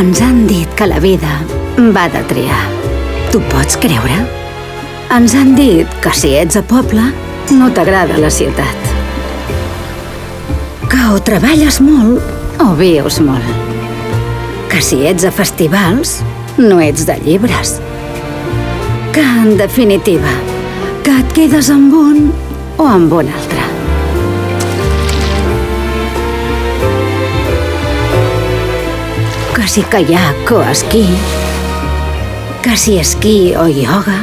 Ens han dit que la vida va de triar. T'ho pots creure? Ens han dit que si ets a poble, no t'agrada la ciutat. Que o treballes molt o vius molt. Que si ets a festivals, no ets de llibres. Que, en definitiva, que et quedes amb un o amb un altre. Que si caiac o esquí, que si esquí o ioga,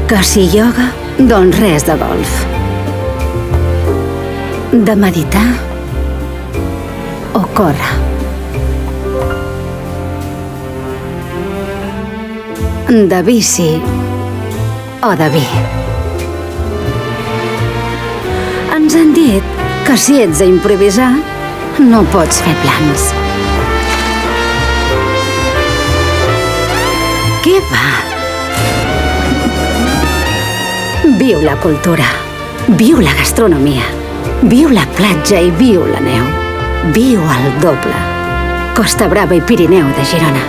que si ioga, doncs res de golf. De meditar o córrer. De bici o de vi. Ens han dit que si ets a improvisar, no pots fer plans. Què va? Viu la cultura, viu la gastronomia, viu la platja i viu la neu. Viu al doble. Costa Brava i Pirineu de Girona.